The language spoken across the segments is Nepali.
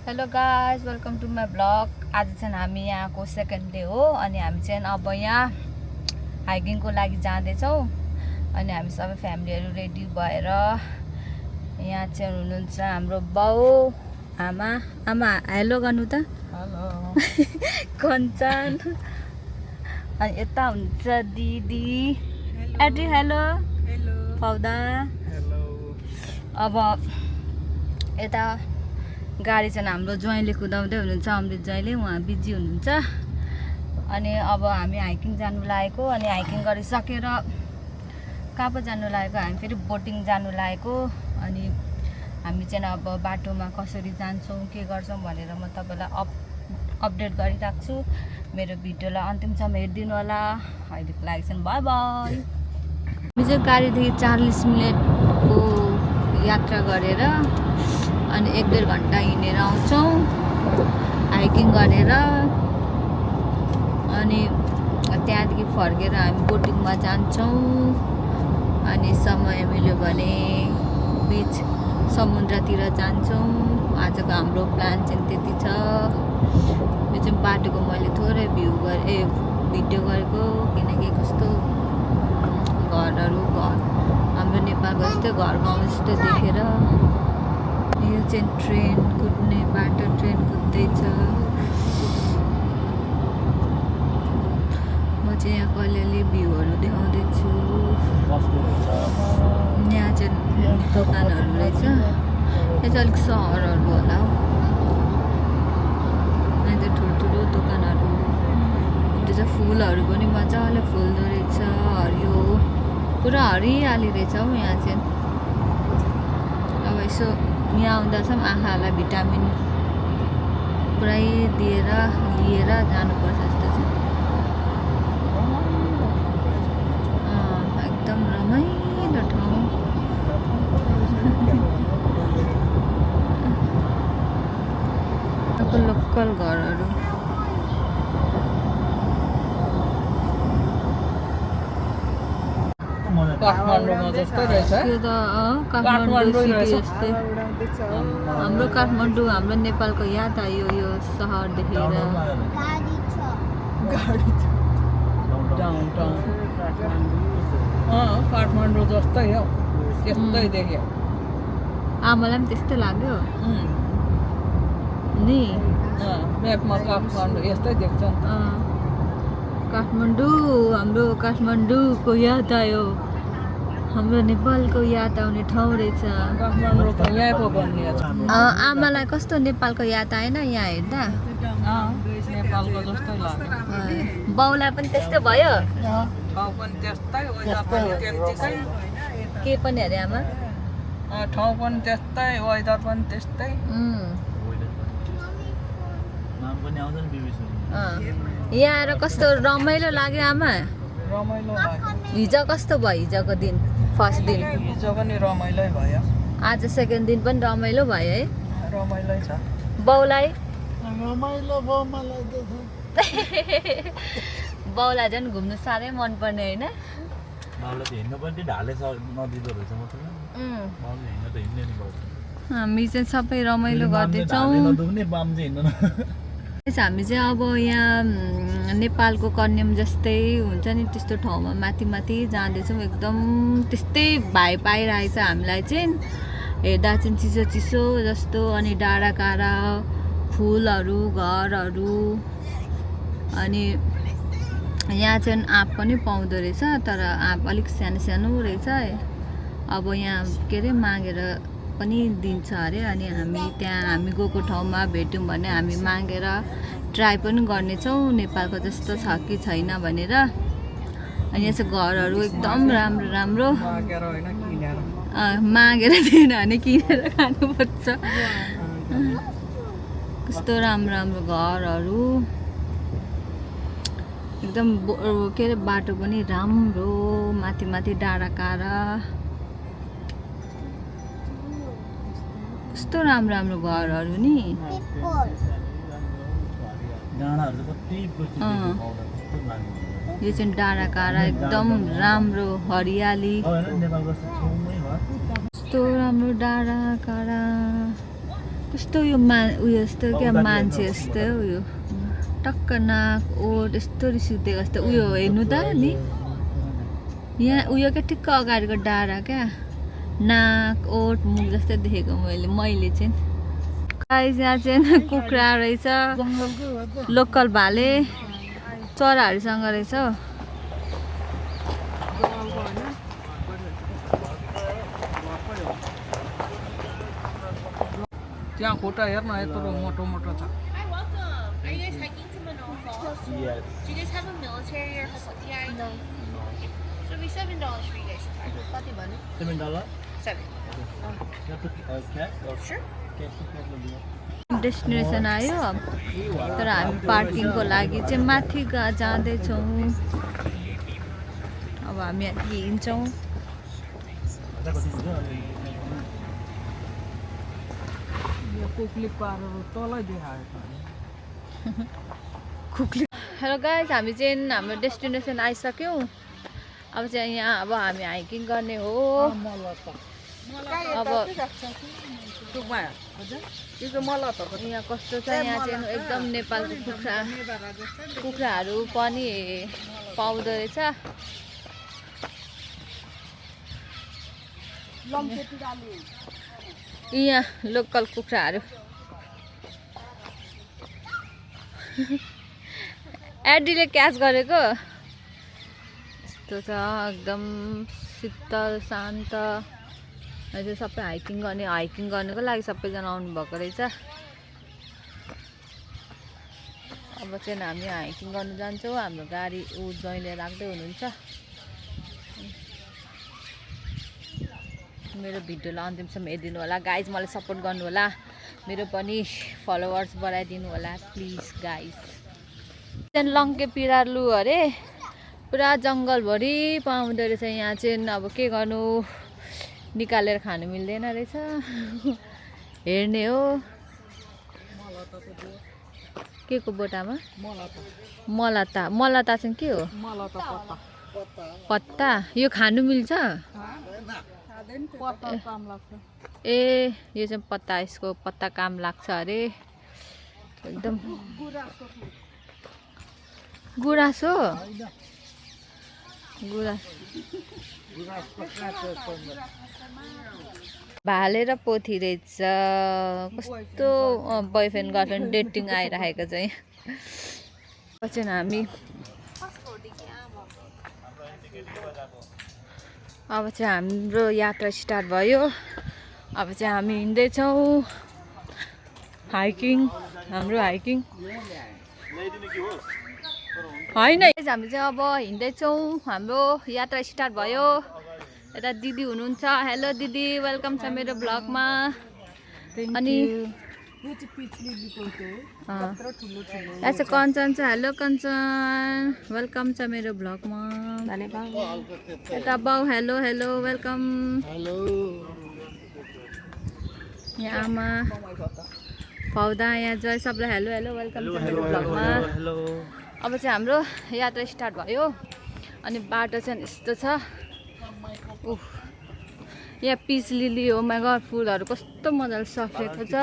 Hello guys, welcome to my blog. आज चाहिँ हामी यहाँको सेकेन्ड डे हो अनि हामी चाहिँ अब यहाँ हाइकिङको लागि जाँदैछौँ। अनि हामी सबै फ्यामिलीहरू रेडी भएर यहाँ चाहिँ हुनुहुन्छ हाम्रो बाउ आमा। आमा हेलो गर्नु त। हेलो कञ्चन। अनि यता हुन्छ दिदी एड्री हेलो पौधा। अब यता गाडी चाहिँ हाम्रो ज्वाइँले कुदाउँदै हुनुहुन्छ, अमृत ज्वाइँले, उहाँ बिजी हुनुहुन्छ। अनि अब हामी हाइकिङ जानु लागेको। अनि हाइकिङ गरिसकेर कहाँ पो जानु लागेको, हामी फेरि बोटिङ जानु लागेको। अनि हामी चाहिँ अब बाटोमा कसरी जान्छौँ के गर्छौँ भनेर म तपाईँलाई अपडेट गरिराख्छु। मेरो भिडियोलाई अन्तिमसम्म हेरिदिनु होला। अहिलेको लागि चाहिँ बाई बाई। हामी चाहिँ गाडीदेखि 40 मिनटको यात्रा गरेर अनि 1-1.5 घन्टा हिँडेर आउँछौँ हाइकिङ गरेर। अनि त्यहाँदेखि फर्केर हामी बोटिङमा जान्छौँ। अनि समय मिल्यो भने बिच समुद्रतिर जान्छौँ। आजको हाम्रो प्लान चाहिँ त्यति छ। यो चाहिँ बाटोको मैले थोरै भिडियो गरेको, किनकि कस्तो घरहरू हाम्रो नेपालको जस्तै घर गाउँ जस्तो देखेर। यो चाहिँ ट्रेन कुद्ने बाटो, ट्रेन कुद्दैछ। म चाहिँ यहाँ अलिअलि भ्यूहरू देखाउँदैछु। यहाँ चाहिँ दोकानहरू रहेछ। यो चाहिँ अलिक सहरहरू होला हौ। यहाँ चाहिँ ठुल्ठुलो दोकानहरू। त्यो चाहिँ फुलहरू पनि मजाले फुल्दो रहेछ। हरियो पुरा हरियाली रहेछ हौ यहाँ चाहिँ। अब यसो यहाँ आउँदा चाहिँ आँखालाई भिटामिन पुरै लिएर जानुपर्छ जस्तो छ। एकदम रमाइलो ठाउँ। लोकल घरहरू। काठमाडौँमा जस्तै रहेछ। यो त काठमाडौँ सिटी जस्तै। हाम्रो काठमाडौँ हाम्रो नेपालको याद आयो यो सहर देखेर। डाउनटाउन काठमाडौँ जस्तै हो, त्यस्तै देख्यो। आमालाई पनि त्यस्तै लाग्यो नि। म्यापमा काठमाडौँ यस्तै देख्छ। काठमाडौँ हाम्रो काठमाडौँको याद आयो। हाम्रो नेपालको याद आउने ठाउँ रहेछ। काठमाडौँ त यहीँ पो बनिएको छ। आमालाई कस्तो नेपालको याद आएन यहाँ हेर्दा? नेपालको जस्तै लाग्यो। बाउलाई पनि त्यस्तै भयो। ठाउँ पनि त्यस्तै, वेदर पनि त्यत्तिकै। के पनि अरे आमा? ठाउँ पनि त्यस्तै, वेदर पनि त्यस्तै। यहाँ आएर कस्तो रमाइलो लाग्यो आमा? रमाइलो लाग्यो। हिजो कस्तो भयो? हिजोको दिन फर्स्ट दिन। हिजो पनि रमाइलै भयो। आज सेकेन्ड दिन पनि रमाइलो भयो है? रमाइलै छ। बाउलाई रमाइलो भयो मलाई त। बाउलाई झन् घुम्नु साह्रै मनपर्ने होइन? हामी चाहिँ सबै रमाइलो गर्दैछौँ। हामी चाहिँ अब यहाँ नेपालको कन्याम जस्तै हुन्छ नि त्यस्तो ठाउँमा माथि माथि जाँदैछौँ। एकदम त्यस्तै भाइ पाइरहेछ हामीलाई चाहिँ। हेर्दा चाहिँ चिसो चिसो जस्तो, अनि डाँडा काँडा, फुलहरू, घरहरू। अनि यहाँ चाहिँ आँप पनि पाउँदो रहेछ, तर आँप अलिक सानो सानो रहेछ। अब यहाँ के अरे मागेर पनि दिन्छ अरे। अनि हामी गएको ठाउँमा भेट्यौँ भने हामी मागेर ट्राई पनि गर्नेछौँ नेपालको जस्तो छ कि छैन भनेर। अनि यहाँ चाहिँ घरहरू एकदम राम्रो राम्रो। मागेर दिएन भने किनेर खानुपर्छ। कस्तो राम्रो राम्रो घरहरू। एकदम के अरे बाटो पनि राम्रो, माथि माथि डाँडा काँडा। कस्तो राम्रो राम्रो घरहरू नि। यो चाहिँ डाँडा काँडा एकदम राम्रो हरियाली। कस्तो राम्रो डाँडा काँडा। कस्तो यो उयो जस्तो क्या मान्छे जस्तो उयो टक्क नाक ओठ यस्तो रिस उठेको जस्तो उयो हेर्नु त नि यहाँ उयो क्या ठिक्क अगाडिको डाँडा क्या नाक ओठ मुख जस्तै देखेको मैले चाहिँ गाइस यहाँ चाहिँ कुखुरा रहेछ लोकल भाले चराहरूसँग रहेछ हौ। त्यहाँ खुट्टा हेर्न यत्रो मोटो मोटो छ। Hi, welcome. Are you guys hiking to Manoa Falls? Yes. Do you guys have a military or Hassati ID? No. So it'll be $7 for you guys to try. $7? 7. You have to cash or Sure. cash to cash will be. Destination आयो तर हामी पार्किङको लागि चाहिँ माथि जाँदैछौँ। अब हामी हिँड्छौँ। यो कुक्ली पारेर तलै देखाएको खुक्ली। हेलो गाइस हामी चाहिँ हाम्रो डेस्टिनेसन आइसक्यौँ। अब चाहिँ यहाँ अब हामी हाइकिङ गर्ने हो। अब यहाँ कस्तो छ यहाँ चाहिँ एकदम नेपालको कुखुराहरू पनि पाउँदो रहेछ। यहाँ लोकल कुखुराहरू एडीले क्याच गरेको यस्तो छ एकदम शीतल शान्त। अहिले सबै हाइकिङ गर्नको लागि सबैजना आउनुभएको रहेछ। अब चाहिँ हामी हाइकिङ गर्नु जान्छौँ। हाम्रो गाडी जहिले राख्दै हुनुहुन्छ। मेरो भिडियोलाई अन्तिमसम्म हेरिदिनु होला गाइज। मलाई सपोर्ट गर्नु होला। मेरो पनि फलोवर्स बढाइदिनु होला प्लिज गाइज। लङ्के पिरालु अरे पुरा जङ्गलभरि पाउँदो रहेछ यहाँ चाहिँ। अब के गर्नु निकालेर खानु मिल्दैन रहेछ। हेर्ने हो के को बोटामा मलता चाहिँ के हो? पत्ता। यो खानु मिल्छ? ए यो चाहिँ पत्ता। यसको पत्ता काम लाग्छ अरे। एकदम गुराँस हो। भाले र पोथी रहेछ। कस्तो बोयफ्रेन्ड गर्लफ्रेन्ड डेटिङ आइरहेको चाहिँ। पछि हामी अब चाहिँ हाम्रो यात्रा स्टार्ट भयो। अब चाहिँ हामी हिँड्दैछौँ हाइकिङ। हाम्रो हाइकिङ होइन हामी चाहिँ अब हिँड्दैछौँ। हाम्रो यात्रा स्टार्ट भयो। यता दिदी हुनुहुन्छ। हेलो दिदी वेलकम छ मेरो ब्लगमा। अनि यहाँ चाहिँ कञ्चन छ। हेलो कञ्चन वेलकम छ मेरो ब्लगमा। यता बाउ हेलो हेलो वेलकम। यहाँ आमा पौधा यहाँ जय सबलाई हेलो हेलो वेलकम छ मेरो ब्लगमा। अब चाहिँ हाम्रो यात्रा स्टार्ट भयो। अनि बाटो चाहिँ यस्तो छ। यहाँ पिस लिली हो माइ गड फुलहरू कस्तो मजाले सफेको छ।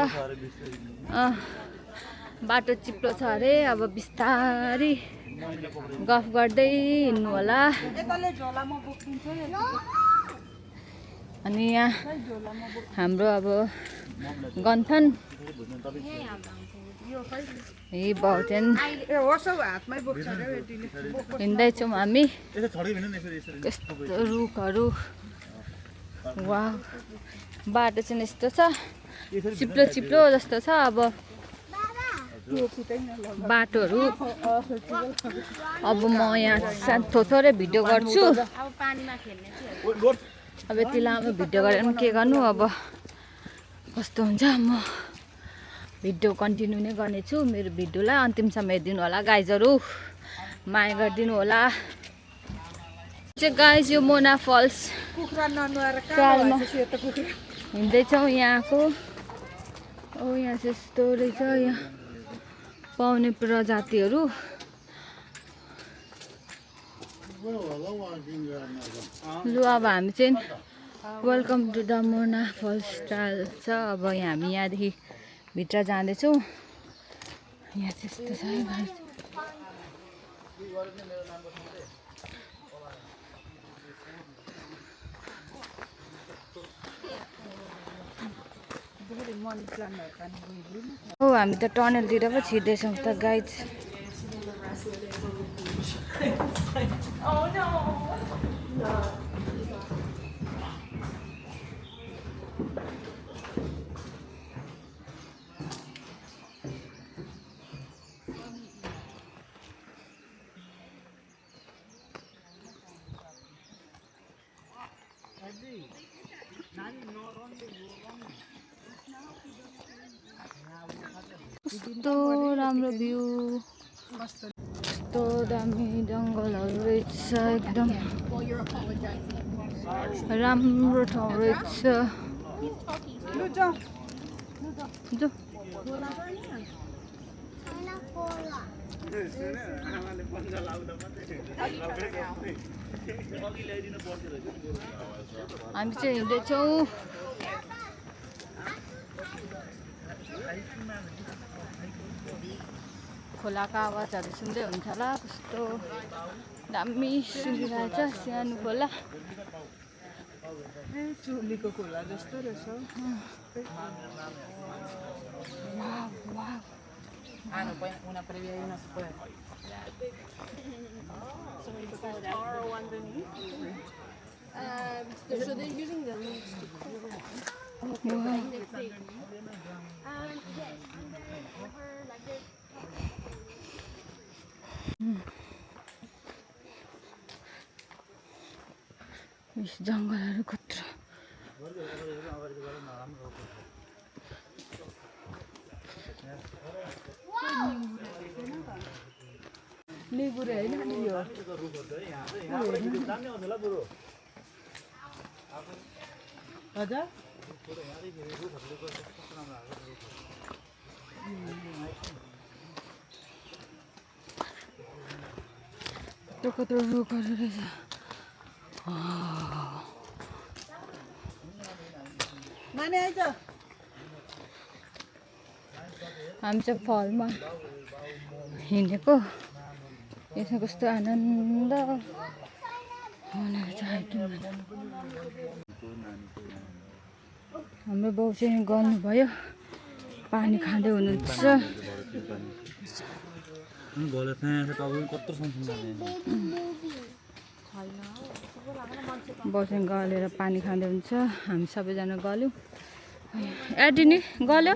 बाटो चिप्लो छ अरे। अब बिस्तारै गफ गर्दै हिँड्नु होला। अनि यहाँ हाम्रो अब गन्थन यही बहुतेन हिँड्दैछौँ हामी। कस्तो रुखहरू वा बाटो चाहिँ यस्तो छ चिप्लो चिप्लो जस्तो छ। अब बाटोहरू अब म यहाँ थोरै भिडियो गर्छु। अब यति लामो भिडियो गरेर पनि के गर्नु। अब कस्तो हुन्छ म भिडियो कन्टिन्यू नै गर्नेछु। मेरो भिडियोलाई अन्तिमसम्म हेरिदिनु होला गाइजहरू। माया गरिदिनु होला। चाहिँ गाइज यो मोना फल्स हिँड्दैछौँ यहाँको। यहाँ चाहिँ यस्तो रहेछ। यहाँ पाउने प्रजातिहरू। लु अब हामी चाहिँ welcome to the Mona falls trail छ। अब हामी यहाँदेखि भित्र जाँदैछौँ। यहाँ त्यस्तो छ है गाइस। हामी त टनलतिर पो छिर्दैछौँ त गाइस। कस्तो राम्रो भ्यू, कस्तो दामी जङ्गलहरू रहेछ, एकदम राम्रो ठाउँ रहेछ। जो हामी चाहिँ हिँड्दैछौँ। खोलाको आवाजहरू सुन्दै हुन्छ होला, कस्तो दामी सुनिरहेछ सानो खोला। चुलीको खोला जस्तो रहेछ। So they're using the leaves to cover it. Yes, and then over like this. जङ्गलहरू कत्रो निगुरे होइन नि यो हजुर त्यो कत्रो रुखहरू रहेछ। हामी चाहिँ फलमा हिँडेको, यसमा कस्तो आनन्द हाम्रो बाउ चाहिँ गर्नुभयो, पानी खाँदै हुनुहुन्छ। बाउसँग गलेर पानी खाँदै हुन्छ, हामी सबैजना गल्यौँ। एडी नि गल्यो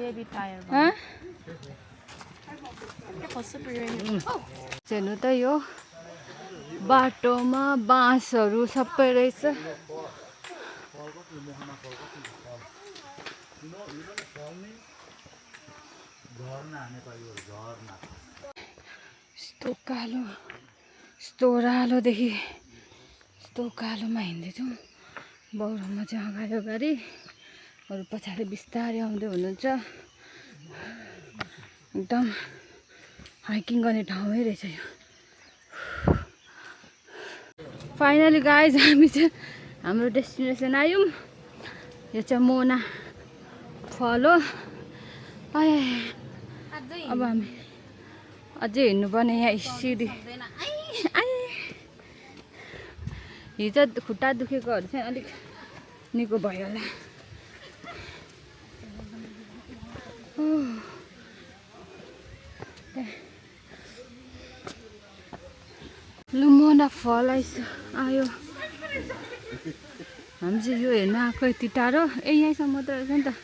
हेर्नु त यो बाटोमा बाँसहरू सबै रहेछ। यस्तो कालो, यस्तो ओह्रालोदेखि यस्तो कालोमा हिँड्दैछौँ। बाउमा चाहिँ अगाडि अगाडि, अरू पछाडि बिस्तारै आउँदै हुनुहुन्छ। एकदम हाइकिङ गर्ने ठाउँै रहेछ यो। फाइनली गाइज हामी चाहिँ हाम्रो डेस्टिनेसन आयौँ। यो चाहिँ मोना फल हो। अब हामी अझै हिँड्नुपर्ने यहाँ सिडी। हिजो खुट्टा दुखेकोहरू चाहिँ अलिक निको भयो होला। लुमोना फल आयो। हामी चाहिँ यो हेर्न आएको यति टाढो, यहीँसम्म त रहेछ नि त।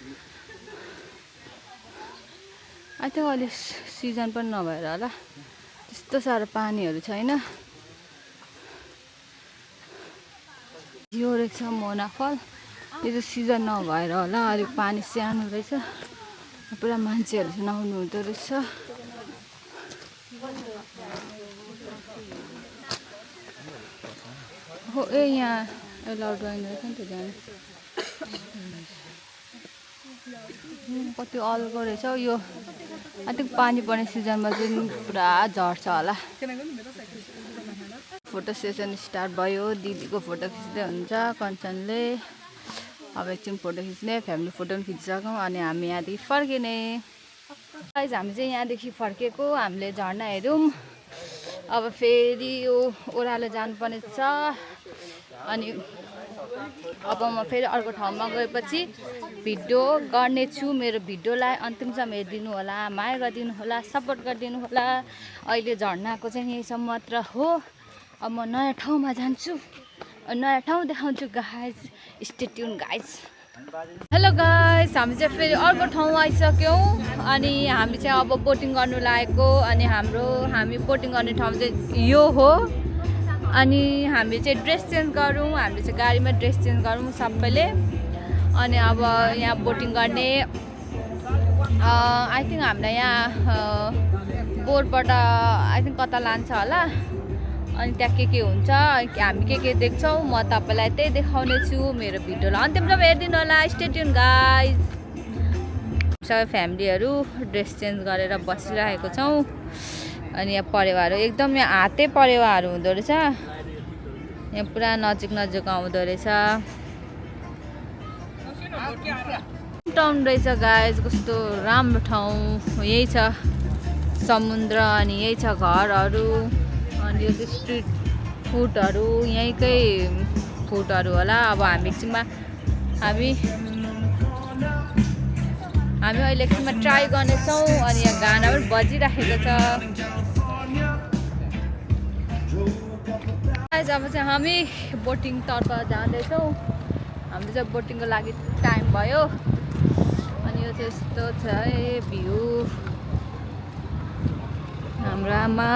अहिले अहिले सिजन पनि नभएर होला त्यस्तो साह्रो पानीहरू छैन। यो रहेछ मोना फल, यो चाहिँ सिजन नभएर होला, अलिक पानी सानो रहेछ। पुरा मान्छेहरू चाहिँ नआउनु हुँदो रहेछ। हो यहाँ एलाउड गरेन रहेछ नि त जानु। कति अल्गो रहेछ हौ यो। अलिक पानी पर्ने सिजनमा चाहिँ पुरा झर्छ होला। फोटो सेसन स्टार्ट भयो। दिदीको फोटो खिच्दै हुन्छ कञ्चनले। अब एकछिन फोटो खिच्ने, फ्यामिली फोटो पनि खिचिसक्यौँ अनि हामी यहाँदेखि फर्किने। गाइस हामी चाहिँ यहाँदेखि फर्केको हामीले झर्ना हेरौँ अब फेरि यो ओह्रालो जानुपर्ने छ अनि अब म फेरि अर्को ठाउँमा गएपछि भिडियो गर्नेछु मेरो भिडियोलाई अन्तिमसम्म हेरिदिनु होला माया गरिदिनु होला सपोर्ट गरिदिनु होला अहिले झर्नाको चाहिँ यहीसम्म मात्र हो अब म नयाँ ठाउँमा जान्छु नयाँ ठाउँ देखाउँछु guys stay tune guys hello guys हामी चाहिँ फेरि अर्को ठाउँ आइसक्यौँ अनि हामी चाहिँ अब बोटिङ गर्नु लागेको अनि हामी बोटिङ गर्ने ठाउँ चाहिँ यो हो अनि हामी चाहिँ ड्रेस चेन्ज गरौँ हामीले चाहिँ गाडीमा ड्रेस चेन्ज गरौँ सबैले अनि अब यहाँ बोटिङ गर्ने आई थिङ्क हामीलाई यहाँ बोटबाट आई थिङ्क कता लान्छ होला अनि त्यहाँ के हुन्छ हामी के देख्छौँ म तपाईँलाई त्यही देखाउने छु मेरो भिडियोलाई अन्तिमसम्म हेरिदिनु होला स्टे ट्युन गाइस सबै फ्यामिलीहरू ड्रेस चेन्ज गरेर बसिरहेको छौँ अनि यहाँ परेवाहरू एकदम यहाँ हाते परेवाहरू हुँदो रहेछ यहाँ पुरा नजिक आउँदो रहेछ टाउन रहेछ गाइस कस्तो राम्रो ठाउँ यही छ समुद्र अनि यही छ घरहरू अनि यो चाहिँ स्ट्रिट फुडहरू यहीँकै फुडहरू होला अब हामी एकछिनमा हामी अहिले एकछिनमा ट्राई गर्नेछौँ अनि यहाँ गाना पनि बजिराखेको छ अब चाहिँ हामी बोटिङतर्फ जाँदैछौँ हाम्रो चाहिँ बोटिङको लागि टाइम भयो अनि यो चाहिँ यस्तो छ है भ्यू हाम्रो आमा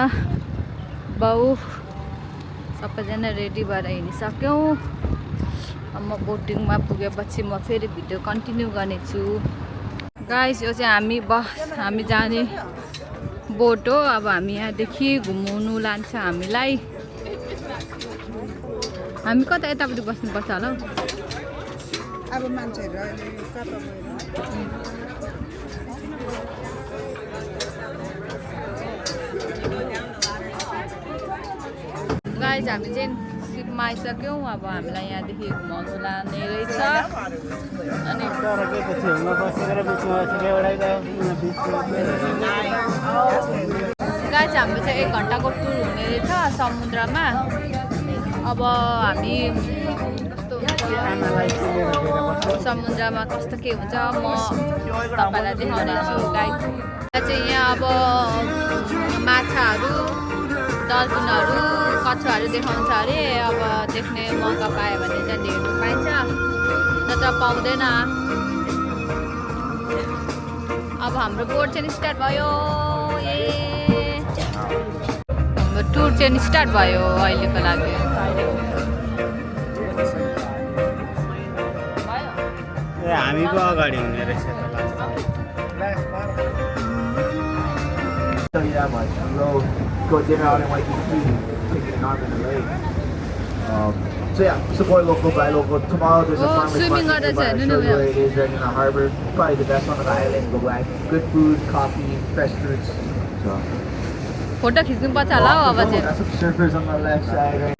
बाउ सबैजना रेडी भएर हिँडिसक्यौँ अब म बोटिङमा पुगेपछि म फेरि भिडियो कन्टिन्यू गर्नेछु गाइस यो चाहिँ हामी जाने बोट हो अब हामी यहाँदेखि घुमाउनु लान्छ हामीलाई हामी कता यतापट्टि बस्नुपर्छ होला हौ अब मान्छेहरू अहिले कता गाइस हामी चाहिँ सिपमा आइसक्यौँ अब हामीलाई यहाँदेखि घुमाउनु लाने रहेछ अनि गाइस हाम्रो चाहिँ 1 घन्टाको टुर हुने रहेछ समुद्रमा अब हामी समुद्रमा कस्तो के हुन्छ म तपाईँलाई देखाउने छु गाइस चाहिँ यहाँ अब माछाहरू डल्फिनहरू कछुवाहरू देखाउँछ अरे अब देख्ने मौका पायो भने चाहिँ हेर्नु पाइन्छ नत्र पाउँदैन अब हाम्रो बोट चाहिँ स्टार्ट भयो हाम्रो टुर चाहिँ स्टार्ट भयो अहिलेको लागि हामी पो अगाडि हुने रहेछ go dinner out in Waikiki, taking an arm in the lake. So yeah, support local, buy local. Tomorrow there's a farmer's swimming market nearby. I'll show you where it is, right in the harbor. Probably the best one on the island. Go back. Good food, coffee, fresh fruits. So. Photo खिच्नु पर्छ होला हौ अब चाहिँ Got some surfers on the left side, right?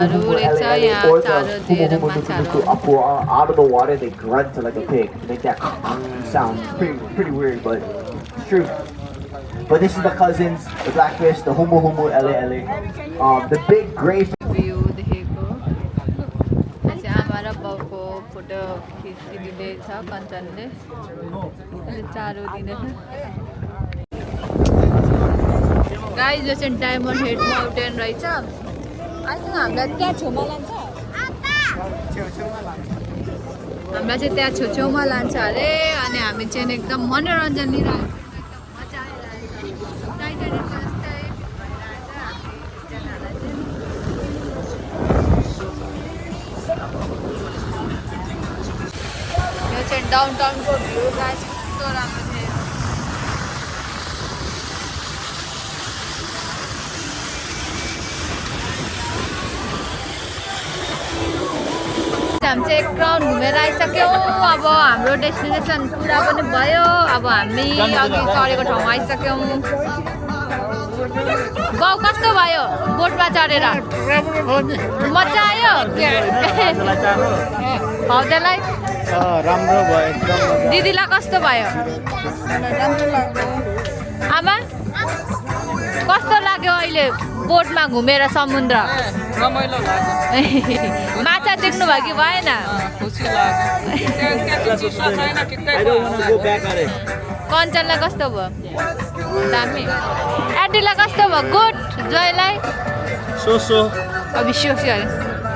Out of the water, they grunt like a pig. Make that sound. It's pretty weird, but it's true. But this is the cousins, the blackfish, the humu ele. The big gray. View देखेको चाहिँ आमा र बाउको फोटो खिचिदिँदैछ कञ्चनले चारो दिँदैछ गाइस यो चाहिँ डायमन्ड हेड माउन्टेन रहेछ आई थिङ्क हामीलाई त्यहाँ छेउमा लान्छ हामीलाई चाहिँ त्यहाँ छेउछेउमा लान्छ अरे अनि हामी चाहिँ एकदम मनोरञ्जन लिइरहेको मजा आइरहेको टाइटनिकको जस्तै यो चाहिँ डाउनटाउनको भ्यू गाइस कस्तो राम्रो थियो हामी चाहिँ 1 राउन्ड घुमेर आइसक्यौँ अब हाम्रो डेस्टिनेसन पुरा पनि भयो अब हामी अघि चढेको ठाउँमा आइसक्यौँ बाउ कस्तो भयो बोटमा चढेर मजा आयो भाउजूलाई राम्रो भयो एकदम दिदीलाई कस्तो भयो आमा कस्तो लाग्यो अहिले बोटमा घुमेर समुद्र रमाइलो लाग्यो माछा देख्नु भयो कि भएन खुसी लाग्यो त्यहाँ चिसो छैन ठिक्कै कञ्चनलाई कस्तो भयो दामी एन्टीलाई कस्तो भयो गुड जयलाई सो अब सियोसी अरे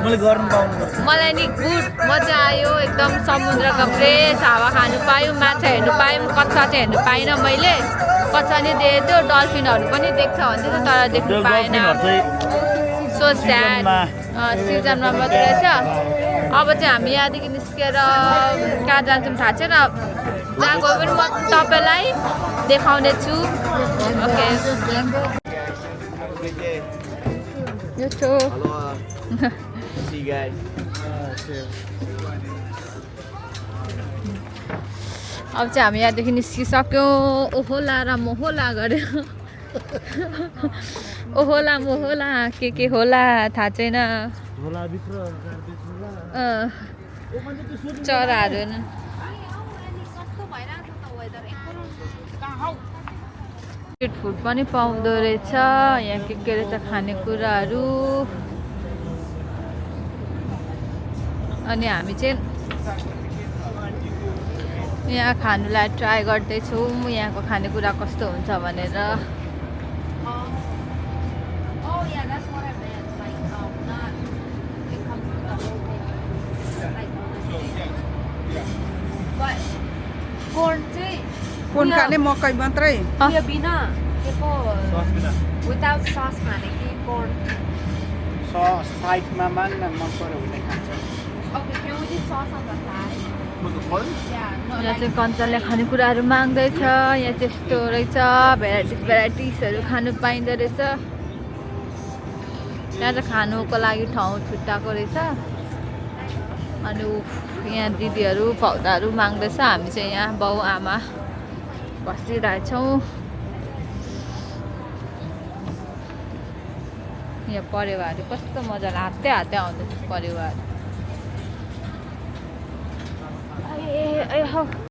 मैले गर्नु पाउनु मलाई नि गुड मजा आयो एकदम समुद्रको फ्रेस हावा खानु पायो माछा हेर्नु पायौँ कच्चा चाहिँ हेर्नु पाइनँ मैले कच्चा नि देखेको थियो डल्फिनहरू पनि देख्छ भन्दै थियो तर देख्नु पाएन सो स्याड सिजनमा मात्रै रहेछ अब चाहिँ हामी यहाँदेखि निस्केर कहाँ जान्छौँ थाहा छैन जहाँ गयो पनि म तपाईँलाई देखाउने छु ओके यस्तो See you guys. अब चाहिँ हामी यहाँदेखि निस्किसक्यौँ ओहोला र मोहोला गऱ्यो ओहोला मोहोला के होला थाहा छैन चराहरू स्ट्रिट फुड पनि पाउँदो रहेछ यहाँ के रहेछ खानेकुराहरू अनि हामी चाहिँ यहाँ खानुलाई ट्राई गर्दैछौँ यहाँको खानेकुरा कस्तो हुन्छ भनेर कोन खाने मकै मात्रै Without sauce खाने कि corn. साइडमा माग्न मन पर्यो भने खान्छ Okay, can we do sauce on the side? Yeah. No, यहाँ चाहिँ कञ्चनले खानेकुराहरू माग्दैछ यहाँ त्यस्तो रहेछ भेराइटिजहरू खानु पाइँदो रहेछ यहाँ चाहिँ खानुको लागि ठाउँ छुट्टाएको रहेछ अनि यहाँ दिदीहरू पौधाहरू माग्दैछ हामी चाहिँ यहाँ बाउ आमा बसिरहेछौँ यहाँ परेवाहरू कस्तो मजाले हात्तै आउँदैछ परेवाहरू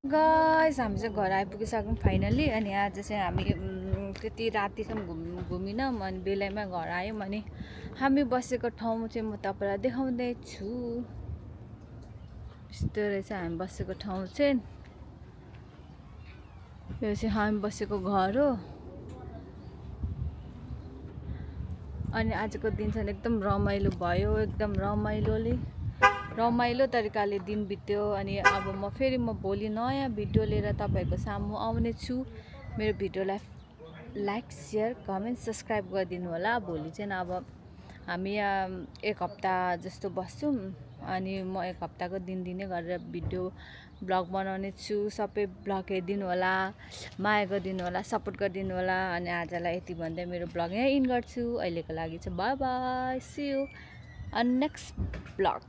गाइस हामी चाहिँ घर आइपुगिसक्यौँ फाइनली अनि आज चाहिँ हामी त्यति रातिसम्म घुमिनौँ अनि बेलैमा घर आयौँ अनि हामी बसेको ठाउँ चाहिँ म तपाईँलाई देखाउँदैछु यस्तो रहेछ हामी बसेको ठाउँ चाहिँ यो चाहिँ हामी बसेको घर हो अनि आजको दिन चाहिँ एकदम रमाइलो भयो एकदम रमाइलो तरिकाले दिन बित्यो अनि अब फेरि म भोलि नयाँ भिडियो लिएर तपाईँहरूको सामु आउने छु मेरो भिडियोलाई लाइक सेयर कमेन्ट सब्सक्राइब गरिदिनु होला भोलि चाहिँ अब हामी यहाँ एक हप्ता जस्तो बस्छौँ अनि म एक हप्ताको दिनै गरेर भिडियो ब्लग बनाउने छु सबै ब्लग हेरिदिनु होला माया गरिदिनु होला सपोर्ट गरिदिनु होला अनि आजलाई यति भन्दै मेरो ब्लग यहीँ इन गर्छु अहिलेको लागि चाहिँ bye bye see you on next blog